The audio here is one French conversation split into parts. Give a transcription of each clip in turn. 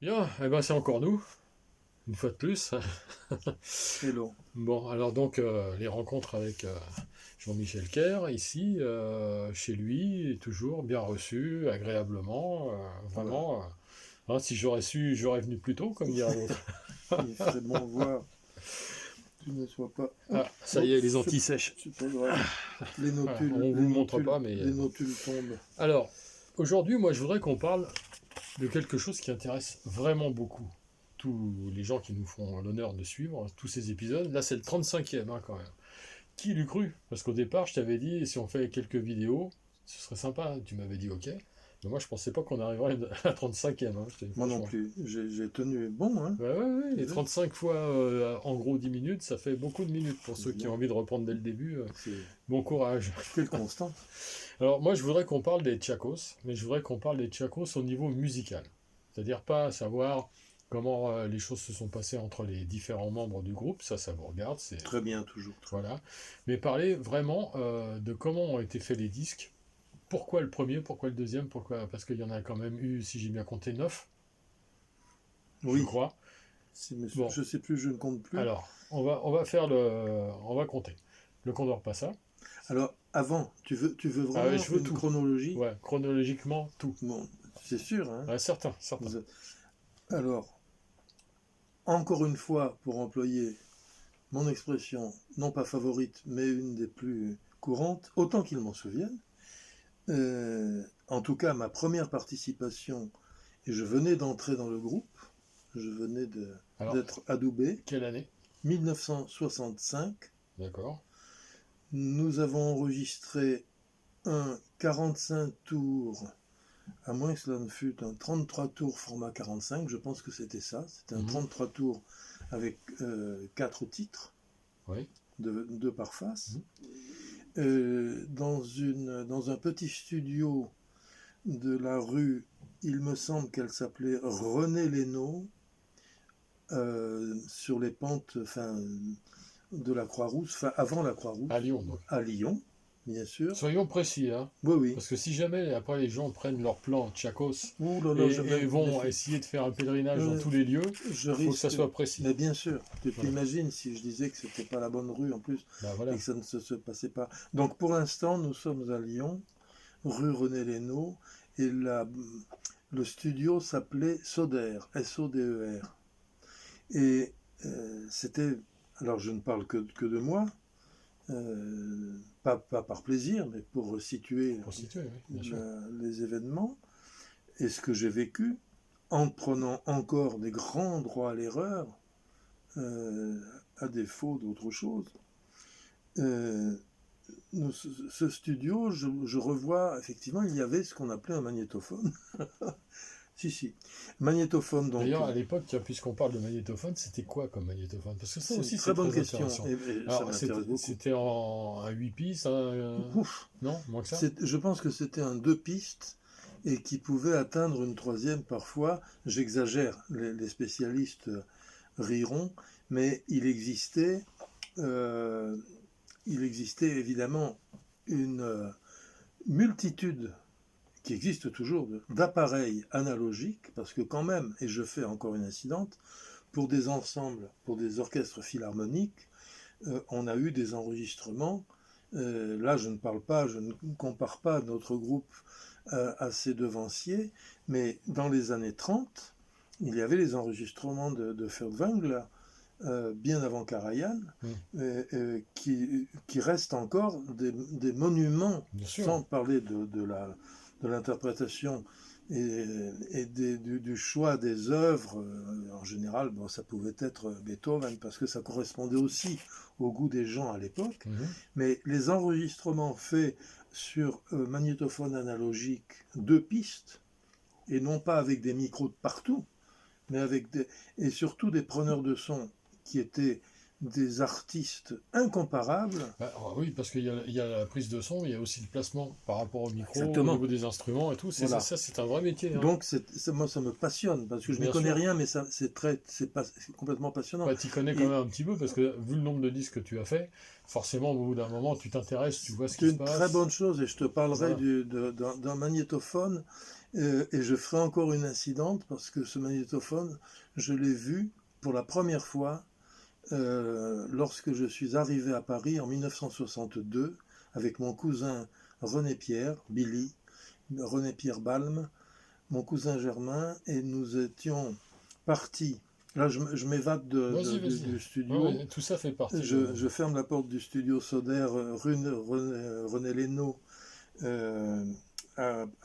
Bien, eh ben c'est encore nous, une fois de plus. Hello. Bon, alors donc les rencontres avec Jean-Michel Kerr, ici, chez lui, toujours bien reçu, agréablement, Voilà. vraiment. Hein, si j'aurais su, j'aurais venu plus tôt, comme dirait l'autre. Il ferait bon voir que tu ne sois pas. Ah, ça Bon, y est, les Antilles sèches. c'est pas grave. Voilà, on vous le montre pas, mais Les bon. notules tombent. Alors, aujourd'hui, moi, je voudrais qu'on parle de quelque chose qui intéresse vraiment beaucoup tous les gens qui nous font l'honneur de suivre tous ces épisodes. Là, c'est le 35e, hein, quand même. Qui l'eût cru? Parce qu'au départ, je t'avais dit, si on fait quelques vidéos, ce serait sympa. Tu m'avais dit OK. Mais moi, je pensais pas qu'on arriverait à la 35e. Hein, je te dis Moi non franchement. plus. J'ai tenu bon, hein. Ouais, ouais, ouais. Et Tu sais, 35 fois, en gros, 10 minutes, ça fait beaucoup de minutes. Pour c'est ceux qui ont bien. envie de reprendre dès le début, C'est bon courage. quelle constante. Alors, moi, je voudrais qu'on parle des Tchakos, mais je voudrais qu'on parle des Tchakos au niveau musical. C'est-à-dire pas savoir comment les choses se sont passées entre les différents membres du groupe, ça vous regarde, c'est Très bien, toujours. voilà. Mais parler vraiment de comment ont été faits les disques, pourquoi le premier, pourquoi le deuxième, pourquoi parce qu'il y en a quand même eu, si j'ai bien compté, 9, je Oui. crois. Monsieur, Bon, je sais plus, je ne compte plus. alors on va compter. Le Condor Passa. Alors, avant, tu veux Ah ouais, vraiment je veux une tout. chronologie? Ouais, chronologiquement tout. Bon, c'est sûr, hein. Ouais, certain, certain. Vous êtes- Alors, encore une fois, pour employer mon expression, non pas favorite, mais une des plus courantes, autant qu'il m'en souvienne. En tout cas, ma première participation, et je venais d'entrer dans le groupe, je venais Alors, d'être adoubé, quelle année? 1965. D'accord. Nous avons enregistré un 45 tours, à moins que cela ne fût un 33 tours format 45, je pense que c'était ça, c'était un Mhm. 33 tours avec 4 titres, Oui. deux par face. Mhm. Dans un petit studio de la rue, il me semble qu'elle s'appelait René Lénaud, sur les pentes de la Croix-Rousse, avant la Croix-Rousse, À Lyon, donc. à Lyon, bien sûr. Soyons précis, hein. Oui, oui. Parce que si jamais après les gens prennent leur plan Tchakos Ouh là là, et vont essayer de faire un pèlerinage dans tous les lieux, je il faut que ça risque. soit précis. Mais bien sûr, tu Voilà. t'imagines si je disais que c'était pas la bonne rue en plus Ben et voilà. que ça ne se passait pas. Donc pour l'instant, nous sommes à Lyon, rue René Lénaud, et le studio s'appelait Soder, S-O-D-E-R. Et c'était, alors je ne parle que de moi, pas par plaisir, mais pour situer Pour situer, oui, bien sûr. les événements et ce que j'ai vécu, en prenant encore des grands droits à l'erreur, à défaut d'autre chose. Ce studio, je revois, effectivement, il y avait ce qu'on appelait un magnétophone. Si. Magnétophone, donc. D'ailleurs, à l'époque, tiens, puisqu'on parle de magnétophone, c'était quoi comme magnétophone? Parce que ça C'est aussi, une très bonne question. intéressant. Et ça Alors, m'intéresse beaucoup. c'était un 8 pistes, Ouf. non? Moins que ça? Je pense que c'était un 2 pistes et qui pouvait atteindre une troisième parfois. J'exagère, les spécialistes riront, mais il existait évidemment une multitude qui existe toujours d'appareils analogiques, parce que quand même, et je fais encore une incidente, pour des ensembles, pour des orchestres philharmoniques, on a eu des enregistrements. Là, je ne compare pas notre groupe à ses devanciers, mais dans les années 30, il y avait les enregistrements de Furtwängler, bien avant Karajan, qui restent encore des monuments, sans parler de l'interprétation et du choix des œuvres. En général, bon, ça pouvait être Beethoven, parce que ça correspondait aussi au goût des gens à l'époque. Mais les enregistrements faits sur magnétophone analogique 2 pistes, et non pas avec des micros de partout, mais et surtout des preneurs de son qui étaient des artistes incomparables. Bah, oui, parce qu'il y a la prise de son, il y a aussi le placement par rapport au micro, Exactement. au niveau des instruments et tout. Voilà. Ça, c'est un vrai métier. Hein. Donc, moi, ça me passionne, parce que je n'y connais rien, mais c'est complètement passionnant. Bah, tu connais quand même un petit peu, parce que vu le nombre de disques que tu as fait, forcément, au bout d'un moment, tu t'intéresses, tu vois ce qui se passe. C'est une très bonne chose, et je te parlerai d'un magnétophone Et je ferai encore une incidente parce que ce magnétophone, je l'ai vu pour la première fois lorsque je suis arrivé à Paris en 1962 avec mon cousin René-Pierre, Billy, René-Pierre Balme, mon cousin Germain, et nous étions partis. Là, je m'évade du studio. Ouais, tout ça fait partie. Je ferme la porte du studio Soder, rue René Lénaud,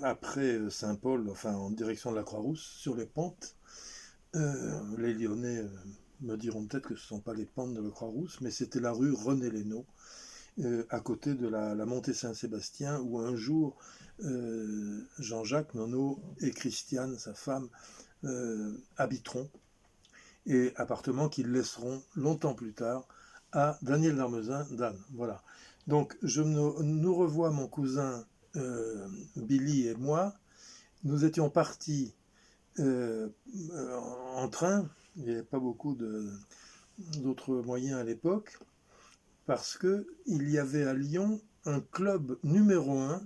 après Saint-Paul, enfin en direction de la Croix-Rousse, sur les pentes. Les Lyonnais me diront peut-être que ce ne sont pas les pentes de la Croix-Rousse, mais c'était la rue René Lénaud, à côté de la montée Saint-Sébastien, où un jour Jean-Jacques Nonneau et Christiane, sa femme, habiteront, et appartement qu'ils laisseront longtemps plus tard à Daniel Darmezin, Dan. Voilà. Donc nous revois, mon cousin Billy et moi. Nous étions partis en train. Il n'y avait pas beaucoup d'autres moyens à l'époque, parce qu'il y avait à Lyon un club numéro 1,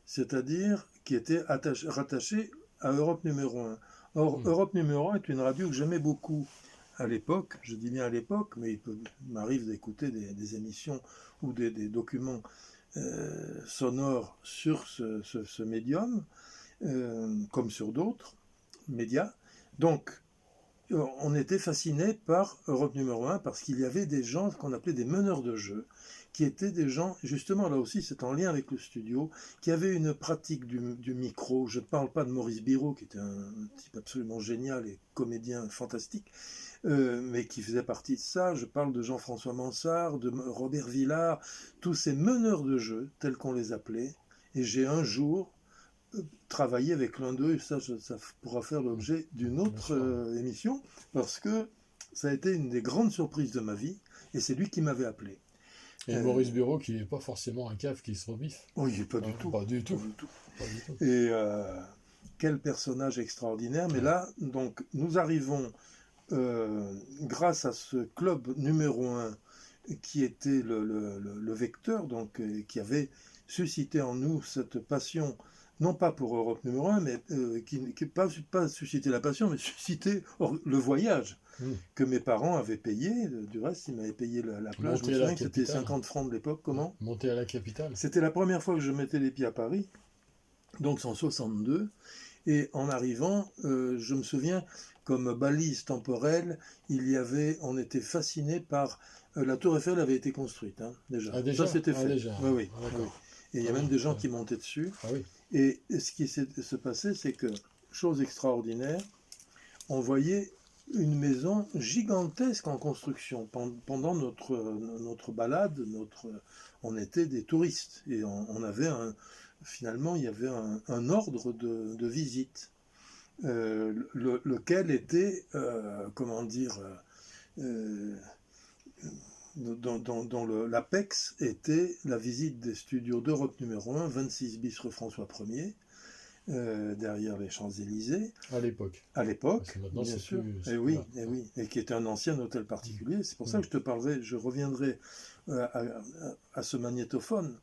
c'est-à-dire qui était rattaché à Europe numéro 1. Or, Europe numéro 1 est une radio que j'aimais beaucoup à l'époque, je dis bien à l'époque, mais il m'arrive d'écouter des émissions ou des documents sonores sur ce médium, comme sur d'autres médias. Donc, on était fasciné par Europe numéro 1 parce qu'il y avait des gens qu'on appelait des meneurs de jeu, qui étaient des gens, justement là aussi c'est en lien avec le studio, qui avaient une pratique du micro. Je ne parle pas de Maurice Biraud, qui était un type absolument génial et comédien fantastique, mais qui faisait partie de ça. Je parle de Jean-François Mansart, de Robert Villard, tous ces meneurs de jeu, tels qu'on les appelait. Et j'ai un jour travailler avec l'un d'eux, et ça pourra faire l'objet d'une autre émission, parce que ça a été une des grandes surprises de ma vie, et c'est lui qui m'avait appelé. Et Maurice Bureau, qui n'est pas forcément un cave qui se rebiffe. Oui, pas du tout. Pas du tout. Et quel personnage extraordinaire. Mais là, donc, nous arrivons, grâce à ce club numéro 1, qui était le vecteur, donc, qui avait suscité en nous cette passion, non pas pour Europe numéro 1, mais qui pas suscité la passion, mais suscité le voyage que mes parents avaient payé. Du reste, ils m'avaient payé la plage. Je me souviens que c'était 50 francs de l'époque. Comment ? Monter à la capitale. C'était la première fois que je mettais les pieds à Paris, donc c'est en 62. Et en arrivant, je me souviens, comme balise temporelle, on était fasciné par... la Tour Eiffel avait été construite, hein, déjà. Ah, déjà. Ça, c'était fait. Déjà. Oui. Et il y a même des gens qui montaient dessus. Ah, oui. Et ce qui se passait, c'est que, chose extraordinaire, on voyait une maison gigantesque en construction. Pendant notre balade, on était des touristes. Et on avait finalement, il y avait un ordre de visite, lequel était, comment dire, dont l'APEX était la visite des studios d'Europe numéro 1, 26 bis rue François 1er, derrière les Champs-Élysées. À l'époque. À l'époque, maintenant, bien sûr. Plus, et oui, et qui était un ancien hôtel particulier. C'est pour ça que je reviendrai à ce magnétophone.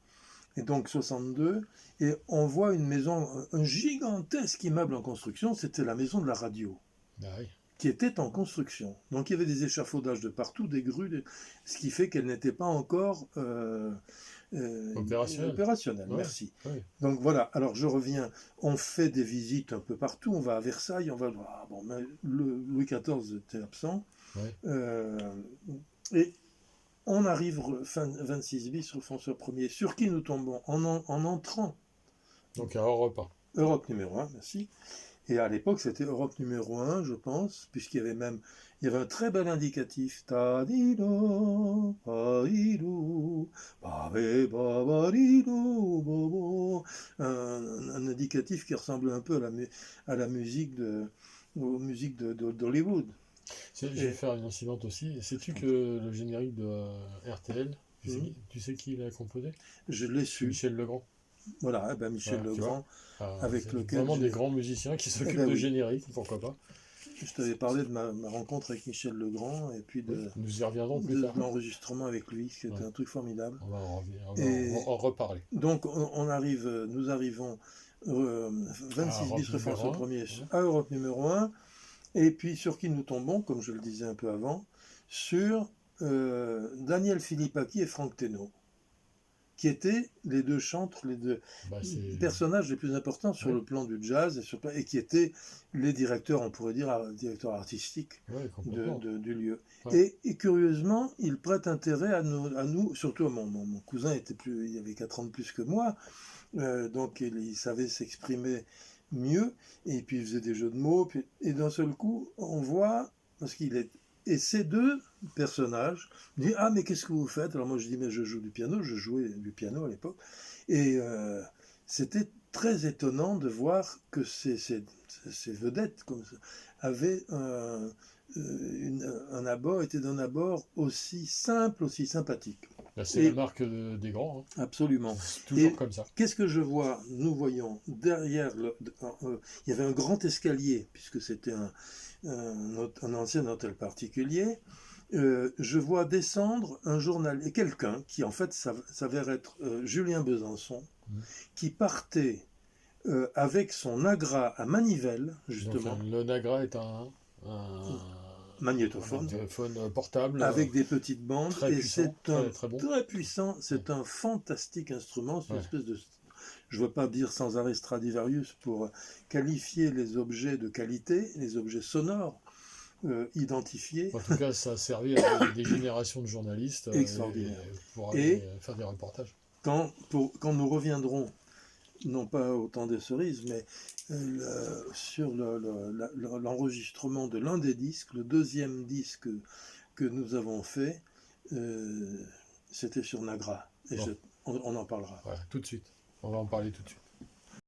Et donc 62, et on voit une maison, un gigantesque immeuble en construction, c'était la maison de la radio. Ah, oui. Qui était en construction. Donc il y avait des échafaudages de partout, des grues, ce qui fait qu'elle n'était pas encore opérationnelle. Ouais, merci. Ouais. Donc voilà, alors je reviens, on fait des visites un peu partout, on va à Versailles, mais Louis XIV était absent, et on arrive fin 26 bis sur François 1er, sur qui nous tombons en entrant. Donc à Europe 1. Europe numéro 1, merci. Et à l'époque, c'était Europe numéro 1, je pense, puisqu'il y avait un très bel indicatif. Un indicatif qui ressemble un peu à la musique aux musiques d'Hollywood. Je vais faire une incidente aussi. Sais-tu que le générique de RTL, tu sais qui l'a composé ? Je l'ai su. Michel Legrand. Voilà, Michel Legrand, avec lequel... Vraiment des grands musiciens qui s'occupent de générique, pourquoi pas. Je t'avais parlé de ma rencontre avec Michel Legrand, et puis nous y reviendrons plus tard. De l'enregistrement avec lui, qui était un truc formidable. On va en reparler. Donc nous arrivons 26 bis rue François numéro 1er à Europe numéro 1, et puis sur qui nous tombons, comme je le disais un peu avant, sur Daniel Philippaki et Franck Thénault, qui étaient les deux chantres, les deux personnages les plus importants sur le plan du jazz, et qui étaient les directeurs, on pourrait dire, directeurs artistiques du lieu. Ouais. Et curieusement, ils prêtent intérêt à nous surtout mon cousin il avait 4 ans de plus que moi, donc il savait s'exprimer mieux, et puis il faisait des jeux de mots, et d'un seul coup, on voit, parce qu'il est... Et ces deux personnages me disent « Ah, mais qu'est-ce que vous faites ?» Alors moi je dis « Mais je joue du piano, je jouais du piano à l'époque. » Et c'était très étonnant de voir que ces vedettes comme ça, avaient étaient d'un abord aussi simple, aussi sympathique. C'est la marque des grands. Hein. Absolument. C'est toujours comme ça. Qu'est-ce que je vois? Nous voyons derrière, il y avait un grand escalier, puisque c'était un ancien hôtel particulier. Je vois descendre un journal, quelqu'un qui en fait s'avère être Julien Besançon, qui partait avec son Nagra à manivelle, justement. Donc, le Nagra est un magnétophone portable avec des petites bandes, et puissant, c'est très puissant, c'est un fantastique instrument, c'est une espèce de... Je ne veux pas dire sans arrêt Stradivarius pour qualifier les objets de qualité, les objets sonores identifiés. En tout cas, ça a servi à des générations de journalistes pour aller faire des reportages. Quand nous reviendrons, non pas au temps des cerises, mais sur l'enregistrement de l'un des disques, le deuxième disque que nous avons fait, c'était sur Nagra. Et on en parlera. Voilà, tout de suite. On va en parler tout de suite.